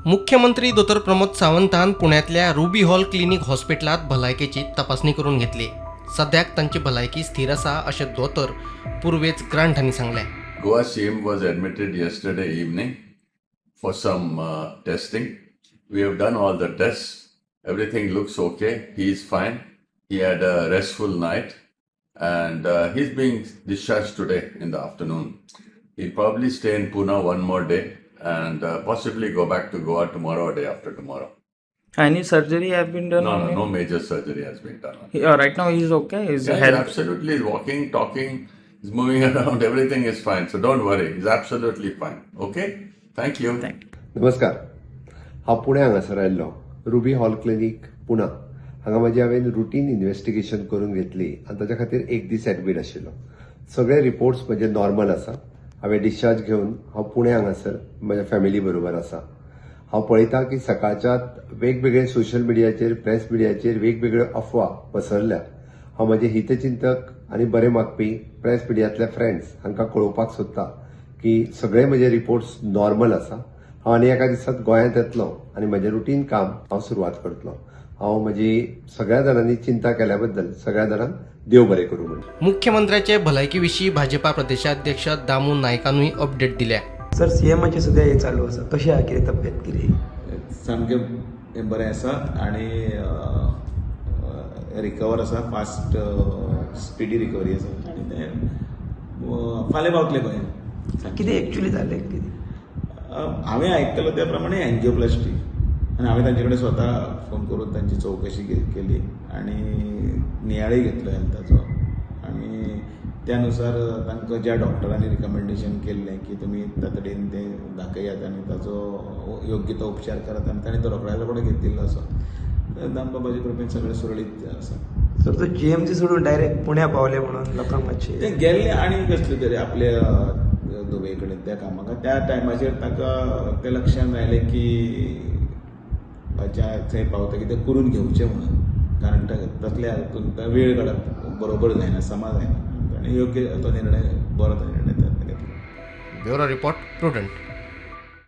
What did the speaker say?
मुख्यमंत्री डॉ. प्रमोद सावंतान पुण्यातल्या ruby hall clinic हॉस्पिटलात भलायकेची तपासणी करून घेतली. सद्याक तांची भलायकी स्थिर आसा अशें दोतोर पूर्वेज ग्रांट हांणी सांगलें. Goa CM was admitted yesterday evening for some testing. We have done all the tests. Everything looks okay. He is fine. He had a restful night and he's being discharged today in the afternoon. He'll probably stay in Pune one more day and possibly go back to Goa tomorrow or day after tomorrow. Any surgery have been done? No major surgery has been done. Right now he is okay. His Yeah, health. he's absolutely walking, talking, he's moving around, everything is fine. So don't worry, he's absolutely fine. Okay? Thank you. नमस्कार. हांव पुण्या हांगासर आयिल्लो ruby hall clinic Pune हांगा हांवें routine investigation करून घेतली आनी ताच्या खातीर एक दीस एडमीट आशिल्लो. सगळे रिपोर्ट्स म्हजे नॉर्मल आसा. हांवें डिस्चार्ज घेवन हांव पुणे हांगासर म्हज्या फॅमिली बरोबर आसा. हांव पळयतां की सकाळच्यात वेगवेगळे सोशल मिडियाचेर प्रेस मिडियाचेर वेगवेगळ्यो अफवा पसरल्या. हांव म्हजे हितचिंतक आनी बरे मागपी प्रेस मिडियांतल्या फ्रेंड्स हांकां कळोवपाक सोदतां की सगळे म्हजे रिपोर्ट्स नॉर्मल आसा. हांव आनी एका दिसांत गोंयांत येतलों आनी म्हजें रुटीन काम हांव सुरवात करतलों. हांव म्हजी सगळ्या जाणांनी चिंता केल्या बद्दल सगळ्या जाणांक देव बरें करूं म्हणून. मुख्यमंत्र्याचे भलायकी विशीं भाजपा प्रदेशाध्यक्ष दामू नायकानूय अपडेट दिल्या. सर सीएमाची सुद्धा हे चालू आसा. कशी आहा कितें तब्येत कितें? सामकें बरें आसा आनी रिकवर आसा. फास्ट स्पिडी रिकवरी आसा आनी ते फाल्यां पावतले गोंयांत. कितें एक्चुअली जालें कितें? हांवें आयकतलो त्या प्रमाणे एंजिओप्लास्टी आनी हांवें तांचे कडेन स्वता फोन करून तांची चवकशी केली आनी नियाळय घेतलो हेल्थाचो आनी त्यानुसार तांकां ज्या डॉक्टरांनी रिकमेंडेशन केल्लें की तुमी तातडीन ते दाखयात आनी ताचो योग्य तो उपचार करात आनी ताणें तो रोखड्याच रोखडो घेतिल्लो आसा. दामबाबाचे कृपेन सगळें सुरळीत आसा. सर तो जीएमसी सोडून डायरेक्ट पुण्या पावले म्हणून लोकांक मातशें ते गेल्ले आनी कसले तरी आपल्या दुबय कडेन त्या कामाक. त्या टायमाचेर ताका तें लक्षांत आयलें की थंय पावता की तें करून घेवचें म्हणून. कारण तसल्या हातूंत वेळ काडप बरोबर जायना, समा जायना. आनी योग्य तो निर्णय बरो तो निर्णय घेतलो. Bureau report prudent.